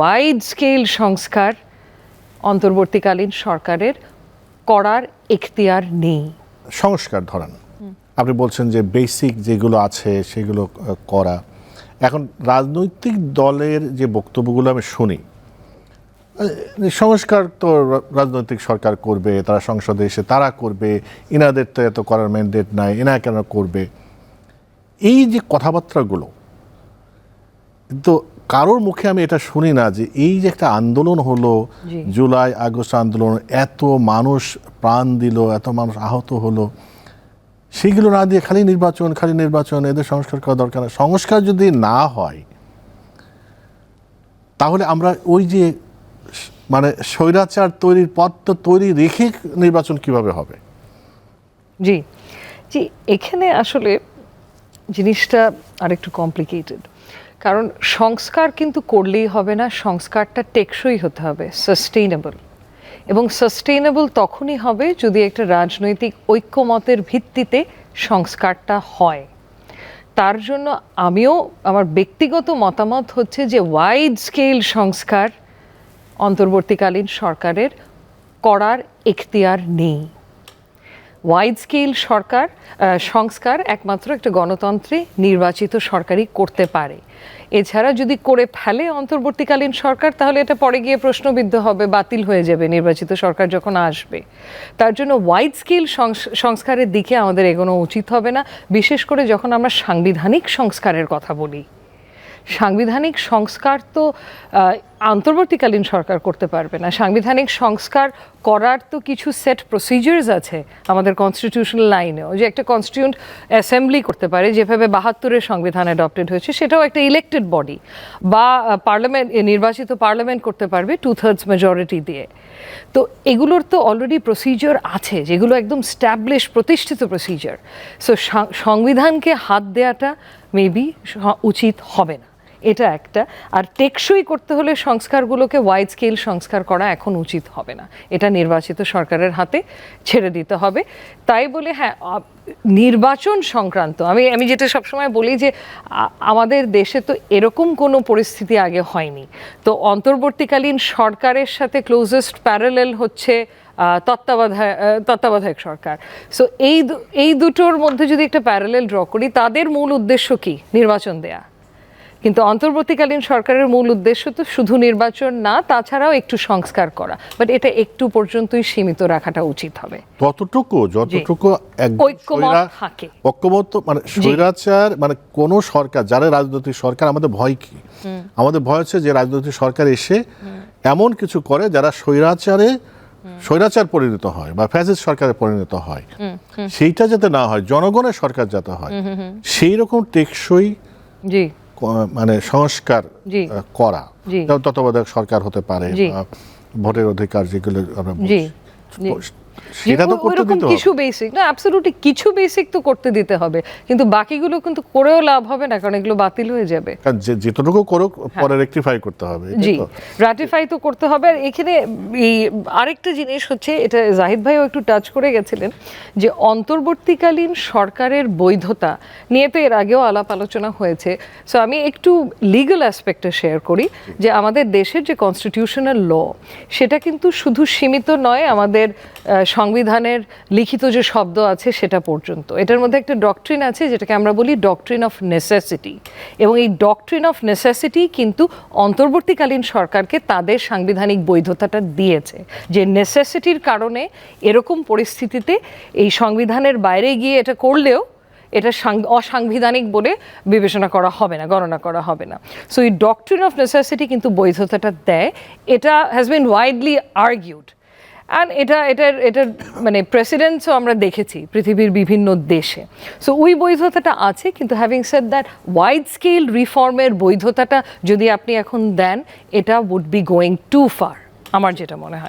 Wide scale সংস্কার অন্তর্বর্তীকালীন সরকারের করার এখতিয়ার নেই। সংস্কার ধরেন আপনি বলছেন যে বেসিক যেগুলো আছে সেগুলো করা। এখন রাজনৈতিক দলের যে বক্তব্যগুলো আমি শুনি, সংস্কার তো রাজনৈতিক সরকার করবে, তারা সংসদে এসে তারা করবে, ইনাদের তো এত করার ম্যান্ডেট নাই, এনা কেন করবে, এই যে কথাবার্তাগুলো। কিন্তু কারোর মুখে আমি এটা শুনি না যে এই যে একটা আন্দোলন হলো, জুলাই আগস্ট আন্দোলন, এত মানুষ প্রাণ দিল, এত মানুষ আহত হলো, সেগুলো না দিয়ে খালি নির্বাচন, এদের সংস্কার করা দরকার না। সংস্কার যদি না হয় তাহলে আমরা ওই যে মানে স্বৈরাচার তৈরির পথ তো তৈরি রেখে নির্বাচন কিভাবে হবে? জি জি, এখানে আসলে জিনিসটা আরেকটু কমপ্লিকেটেড। কারণ সংস্কার কিন্তু করলেই হবে না, সংস্কারটা টেকসই হতে হবে, সাস্টেইনেবল। এবং সাস্টেইনেবল তখনই হবে যদি একটা রাজনৈতিক ঐক্যমতের ভিত্তিতে সংস্কারটা হয়। তার জন্য আমিও, আমার ব্যক্তিগত মতামত হচ্ছে যে ওয়াইড স্কেল সংস্কার অন্তর্বর্তীকালীন সরকারের করার এখতিয়ার নেই। ওয়াইড স্কেল সংস্কার একমাত্র একটা গণতন্ত্রে নির্বাচিত সরকারই করতে পারে। এছাড়া যদি করে ফেলে অন্তর্বর্তীকালীন সরকার, তাহলে এটা পরে গিয়ে প্রশ্নবিদ্ধ হবে, বাতিল হয়ে যাবে নির্বাচিত সরকার যখন আসবে। তার জন্য ওয়াইড স্কেল সংস্কারের দিকে আমাদের এগোনো উচিত হবে না, বিশেষ করে যখন আমরা সাংবিধানিক সংস্কারের কথা বলি। সাংবিধানিক সংস্কার তো অন্তর্বর্তীকালীন সরকার করতে পারবে না। সাংবিধানিক সংস্কার করার তো কিছু সেট প্রসিজার্স আছে আমাদের কনস্টিটিউশনাল লাইনেও, যে একটা কনস্টিটিউন্ট অ্যাসেম্বলি করতে পারে, যেভাবে ৭২-এর সংবিধান অ্যাডপ্টেড হয়েছে, সেটাও একটা ইলেক্টেড বডি বা পার্লামেন্ট, নির্বাচিত পার্লামেন্ট করতে পারবে 2/3 মেজরিটি দিয়ে। তো এগুলোর তো অলরেডি প্রসিজার আছে, যেগুলো একদম স্ট্যাবলিশ, প্রতিষ্ঠিত প্রসিজার। সো সংবিধানকে হাত দেওয়াটা মেবি উচিত হবে না, এটা একটা। আর টেকসই করতে হলে সংস্কারগুলোকে ওয়াইড স্কেল সংস্কার করা এখন উচিত হবে না, এটা নির্বাচিত সরকারের হাতে ছেড়ে দিতে হবে। তাই বলে হ্যাঁ, নির্বাচন সংক্রান্ত আমি যেটা সবসময় বলি যে আমাদের দেশে তো এরকম কোনো পরিস্থিতি আগে হয়নি। তো অন্তর্বর্তীকালীন সরকারের সাথে ক্লোজেস্ট প্যারালেল হচ্ছে তত্ত্বাবধায়ক সরকার। সো এই দুটোর মধ্যে যদি একটা প্যারালেল ড্র করি, তাদের মূল উদ্দেশ্য কি? নির্বাচন দেয়া। কিন্তু অন্তর্বর্তীকালীন সরকারের মূল উদ্দেশ্য তো শুধু নির্বাচন না, তাছাড়াও একটু সংস্কার করা, বাট এটা একটু পর্যন্তই সীমিত রাখাটা উচিত হবে। যতটুকু ঐক্যমত মানে স্বৈরাচার, মানে কোন সরকার, যারা রাজনৈতিক সরকার, আমাদের ভয় কি? আমাদের ভয় হচ্ছে যে রাজনৈতিক সরকার এসে এমন কিছু করে যারা স্বৈরাচার পরিণত হয় বা ফ্যাসিস্ট সরকারে পরিণত হয়, সেইটা যাতে না হয়, জনগণের সরকার যাতে হয়, সেই রকম টেকসই মানে সংস্কার করা। তত্ত্বাবধায়ক সরকার হতে পারে, ভোটের অধিকার যেগুলো আমরা বলছি, সেটা তো করতে দিতে হবে। কিছু বেসিক না, অ্যাবসলিউটলি কিছু বেসিক তো করতে দিতে হবে, কিন্তু বাকিগুলো কিন্তু করেও লাভ হবে না, কারণ এগুলো বাতিল হয়ে যাবে। যেটুকু করুক পরে রেকটিফাই করতে হবে। জি, রাটিফাই তো করতে হবে। আর এখানে এই আরেকটা জিনিস হচ্ছে, এটা জাহিদ ভাইও একটু টাচ করে গেছিলেন, যে অন্তর্বর্তীকালীন সরকারের বৈধতা নিয়ে তো এর আগেও আলাপ আলোচনা হয়েছে। সো আমি একটু লিগ্যাল অ্যাসপেক্টে শেয়ার করি, যে আমাদের দেশের যে কনস্টিটিউশনাল ল, সেটা কিন্তু শুধু সীমিত নয় আমাদের সংবিধানের লিখিত যে শব্দ আছে সেটা পর্যন্ত। এটার মধ্যে একটা ডক্ট্রিন আছে যেটাকে আমরা বলি ডক্ট্রিন অফ নেসেসিটি, এবং এই ডক্ট্রিন অফ নেসেসিটি কিন্তু অন্তর্বর্তীকালীন সরকারকে তাদের সাংবিধানিক বৈধতাটা দিয়েছে, যে নেসেসিটির কারণে এরকম পরিস্থিতিতে এই সংবিধানের বাইরে গিয়ে এটা করলেও এটা অসাংবিধানিক বলে বিবেচনা করা হবে না, গণনা করা হবে না। সো এই ডক্ট্রিন অফ নেসেসিটি কিন্তু বৈধতাটা দেয়। এটা has been widely argued, and এটার মানে প্রেসিডেন্টসও আমরা দেখেছি পৃথিবীর বিভিন্ন দেশে। সো ওই বৈধতাটা আছে, কিন্তু having said that, wide scale রিফর্মের বৈধতাটা যদি আপনি এখন দেন, এটা would be going too far, আমার যেটা মনে হয়।